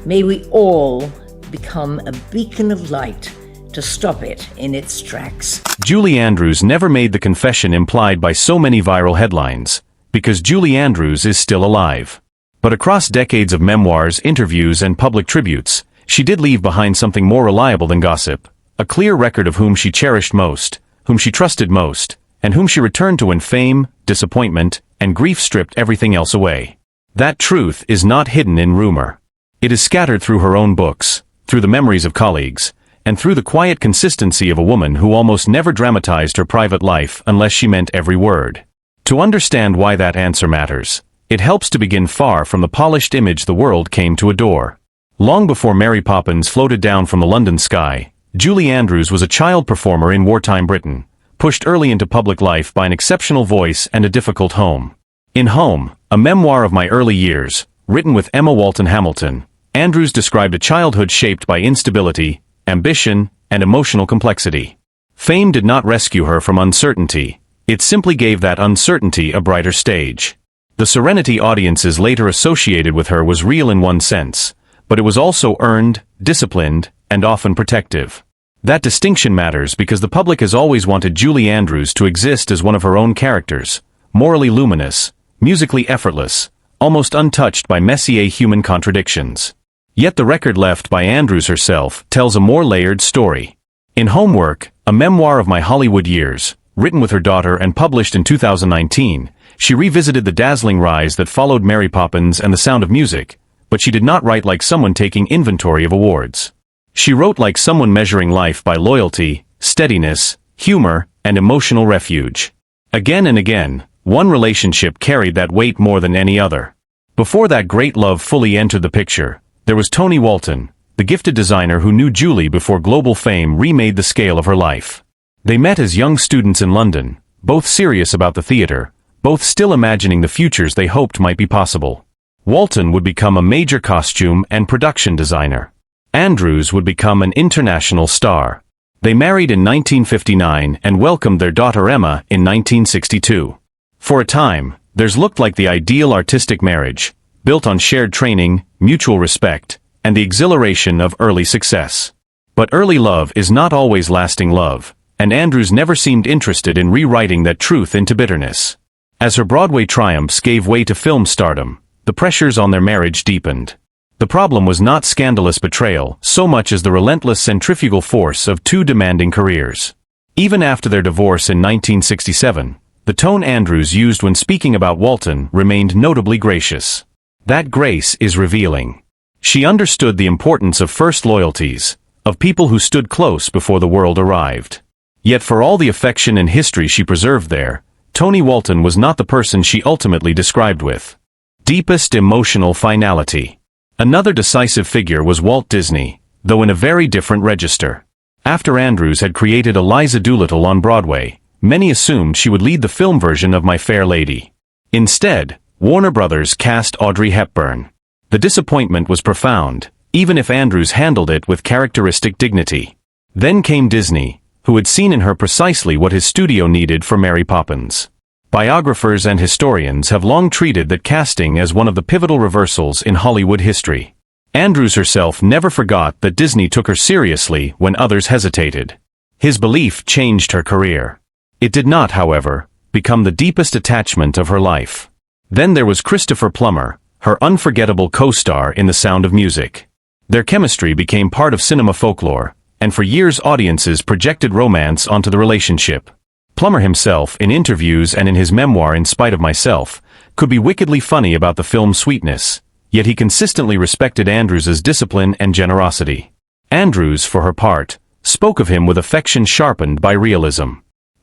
May we all become a beacon of light to stop it in its tracks. Julie Andrews never made the confession implied by so many viral headlines, because Julie Andrews is still alive. But across decades of memoirs, interviews, and public tributes, she did leave behind something more reliable than gossip, a clear record of whom she cherished most, whom she trusted most, and whom she returned to when fame, disappointment, and grief stripped everything else away. That truth is not hidden in rumor. It is scattered through her own books, through the memories of colleagues, and through the quiet consistency of a woman who almost never dramatized her private life unless she meant every word. To understand why that answer matters, it helps to begin far from the polished image the world came to adore. Long before Mary Poppins floated down from the London sky, Julie Andrews was a child performer in wartime Britain, pushed early into public life by an exceptional voice and a difficult home. In Home, a memoir of my early years, written with Emma Walton Hamilton, Andrews described a childhood shaped by instability, ambition, and emotional complexity. Fame did not rescue her from uncertainty, it simply gave that uncertainty a brighter stage. The serenity audiences later associated with her was real in one sense, but it was also earned, disciplined, and often protective. That distinction matters because the public has always wanted Julie Andrews to exist as one of her own characters, morally luminous, musically effortless, almost untouched by messier human contradictions. Yet the record left by Andrews herself tells a more layered story. In Homework, a memoir of my Hollywood years, written with her daughter and published in 2019, she revisited the dazzling rise that followed Mary Poppins and The Sound of Music, but she did not write like someone taking inventory of awards. She wrote like someone measuring life by loyalty, steadiness, humor, and emotional refuge. Again and again, one relationship carried that weight more than any other. Before that great love fully entered the picture, there was Tony Walton, the gifted designer who knew Julie before global fame remade the scale of her life. They met as young students in London, both serious about the theater, both still imagining the futures they hoped might be possible. Walton would become a major costume and production designer. Andrews would become an international star. They married in 1959 and welcomed their daughter Emma in 1962. For a time, theirs looked like the ideal artistic marriage, built on shared training, mutual respect, and the exhilaration of early success. But early love is not always lasting love, and Andrews never seemed interested in rewriting that truth into bitterness. As her Broadway triumphs gave way to film stardom, the pressures on their marriage deepened. The problem was not scandalous betrayal so much as the relentless centrifugal force of two demanding careers. Even after their divorce in 1967, the tone Andrews used when speaking about Walton remained notably gracious. That grace is revealing. She understood the importance of first loyalties, of people who stood close before the world arrived. Yet for all the affection and history she preserved there, Tony Walton was not the person she ultimately described with deepest emotional finality. Another decisive figure was Walt Disney, though in a very different register. After Andrews had created Eliza Doolittle on Broadway, many assumed she would lead the film version of My Fair Lady. Instead, Warner Brothers cast Audrey Hepburn. The disappointment was profound, even if Andrews handled it with characteristic dignity. Then came Disney, who had seen in her precisely what his studio needed for Mary Poppins. Biographers and historians have long treated that casting as one of the pivotal reversals in Hollywood history. Andrews herself never forgot that Disney took her seriously when others hesitated. His belief changed her career. It did not, however, become the deepest attachment of her life. Then there was Christopher Plummer, her unforgettable co-star in The Sound of Music. Their chemistry became part of cinema folklore, and for years audiences projected romance onto the relationship. Plummer himself, in interviews and in his memoir In Spite of Myself, could be wickedly funny about the film's sweetness, yet he consistently respected Andrews's discipline and generosity. Andrews, for her part, spoke of him with affection sharpened by realism.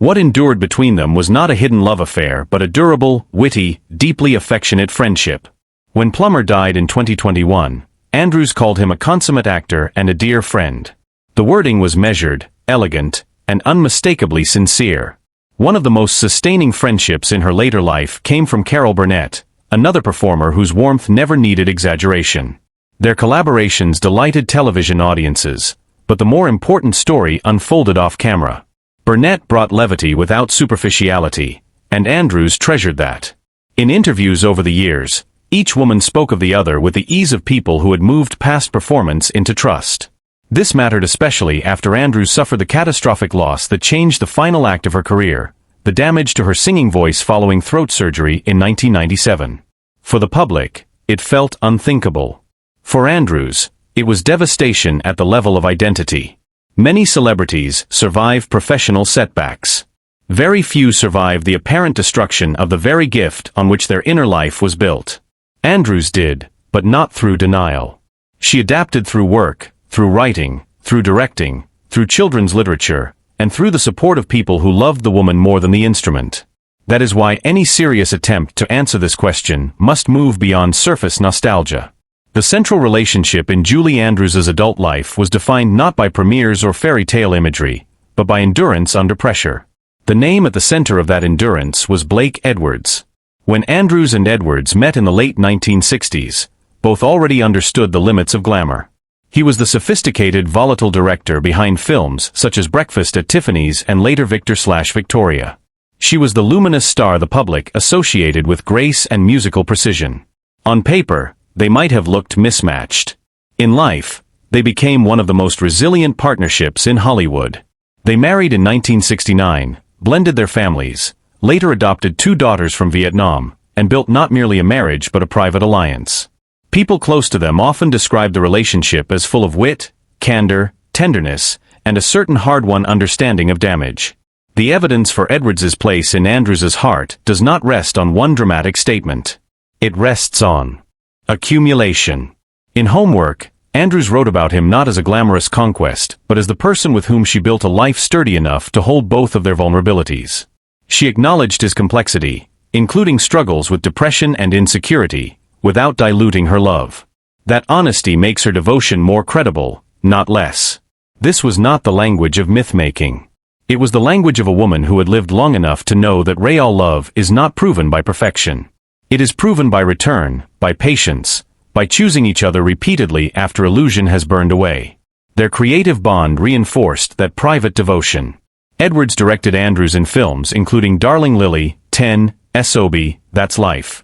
What endured between them was not a hidden love affair but a durable, witty, deeply affectionate friendship. When Plummer died in 2021, Andrews called him a consummate actor and a dear friend. The wording was measured, elegant, and unmistakably sincere. One of the most sustaining friendships in her later life came from Burnett, another performer whose warmth never needed exaggeration. Their collaborations delighted television audiences, but the more important story unfolded off-camera. Burnett brought levity without superficiality, and Andrews treasured that. In interviews over the years, Each woman spoke of the other with the ease of people who had moved past performance into trust. This mattered especially after Andrews suffered the catastrophic loss that changed the final act of her career, the damage to her singing voice following throat surgery in 1997. For the public, it felt unthinkable. For Andrews, it was devastation at the level of identity. Many celebrities survive professional setbacks. Very few survive the apparent destruction of the very gift on which their inner life was built. Andrews did, but not through denial. She adapted through work, through writing, through directing, through children's literature, and through the support of people who loved the woman more than the instrument. That is why any serious attempt to answer this question must move beyond surface nostalgia. The central relationship in Julie Andrews' adult life was defined not by premieres or fairy tale imagery, but by endurance under pressure. The name at the center of that endurance was Blake Edwards. When Andrews and Edwards met in the late 1960s, both already understood the limits of glamour. He was the sophisticated, volatile director behind films such as Breakfast at Tiffany's and later Victor/Victoria. She was the luminous star the public associated with grace and musical precision. On paper, they might have looked mismatched. In life, they became one of the most resilient partnerships in Hollywood. They married in 1969, blended their families, later adopted 2 daughters from Vietnam, and built not merely a marriage but a private alliance. People close to them often describe the relationship as full of wit, candor, tenderness, and a certain hard-won understanding of damage. The evidence for Edwards's place in Andrews's heart does not rest on one dramatic statement. It rests on accumulation. In Homework, Andrews wrote about him not as a glamorous conquest, but as the person with whom she built a life sturdy enough to hold both of their vulnerabilities. She acknowledged his complexity, including struggles with depression and insecurity, without diluting her love. That honesty makes her devotion more credible, not less. This was not the language of myth-making. It was the language of a woman who had lived long enough to know that real love is not proven by perfection. It is proven by return, by patience, by choosing each other repeatedly after illusion has burned away. Their creative bond reinforced that private devotion. Edwards directed Andrews in films including Darling Lily, 10, S.O.B., That's Life,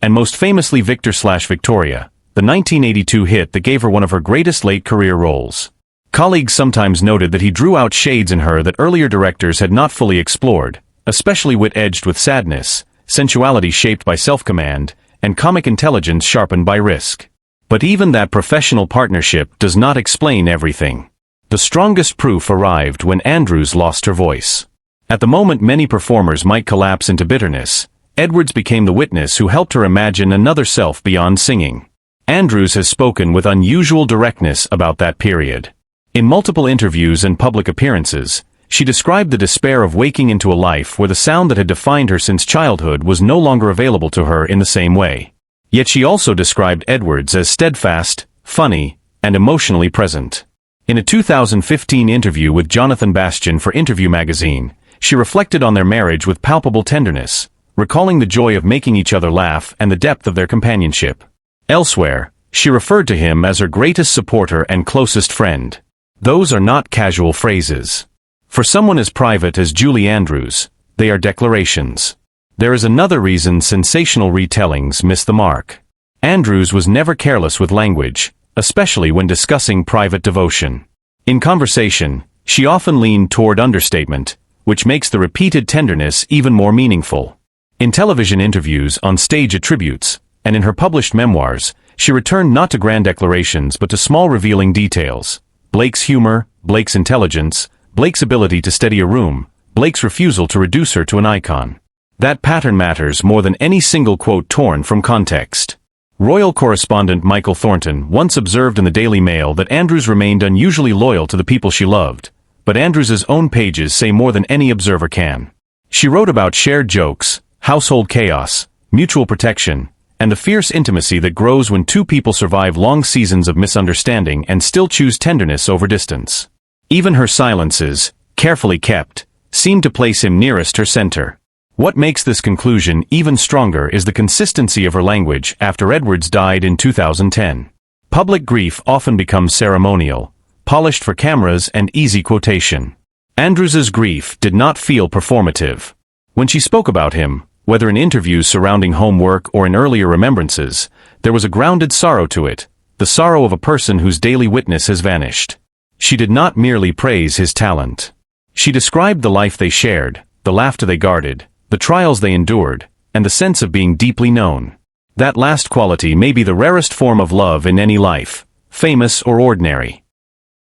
and most famously Victor/Victoria, the 1982 hit that gave her one of her greatest late career roles. Colleagues sometimes noted that he drew out shades in her that earlier directors had not fully explored, especially wit edged with sadness, sensuality shaped by self-command, and comic intelligence sharpened by risk. But even that professional partnership does not explain everything. The strongest proof arrived when Andrews lost her voice. At the moment many performers might collapse into bitterness, Edwards became the witness who helped her imagine another self beyond singing. Andrews has spoken with unusual directness about that period. In multiple interviews and public appearances, she described the despair of waking into a life where the sound that had defined her since childhood was no longer available to her in the same way. Yet she also described Edwards as steadfast, funny, and emotionally present. In a 2015 interview with Jonathan Bastian for Interview magazine, she reflected on their marriage with palpable tenderness, recalling the joy of making each other laugh and the depth of their companionship. Elsewhere, she referred to him as her greatest supporter and closest friend. Those are not casual phrases. For someone as private as Julie Andrews, they are declarations. There is another reason sensational retellings miss the mark. Andrews was never careless with language, especially when discussing private devotion. In conversation, she often leaned toward understatement, which makes the repeated tenderness even more meaningful. In television interviews, on stage attributes, and in her published memoirs, she returned not to grand declarations but to small revealing details. Blake's humor, Blake's intelligence, Blake's ability to steady a room, Blake's refusal to reduce her to an icon. That pattern matters more than any single quote torn from context. Royal correspondent Michael Thornton once observed in the Daily Mail that Andrews remained unusually loyal to the people she loved, but Andrews's own pages say more than any observer can. She wrote about shared jokes, household chaos, mutual protection, and the fierce intimacy that grows when two people survive long seasons of misunderstanding and still choose tenderness over distance. Even her silences, carefully kept, seem to place him nearest her center. What makes this conclusion even stronger is the consistency of her language after Edwards died in 2010. Public grief often becomes ceremonial, polished for cameras and easy quotation. Andrews's grief did not feel performative. When she spoke about him, Whether in interviews surrounding homework or in earlier remembrances, there was a grounded sorrow to it, the sorrow of a person whose daily witness has vanished. She did not merely praise his talent. She described the life they shared, the laughter they guarded, the trials they endured, and the sense of being deeply known. That last quality may be the rarest form of love in any life, famous or ordinary.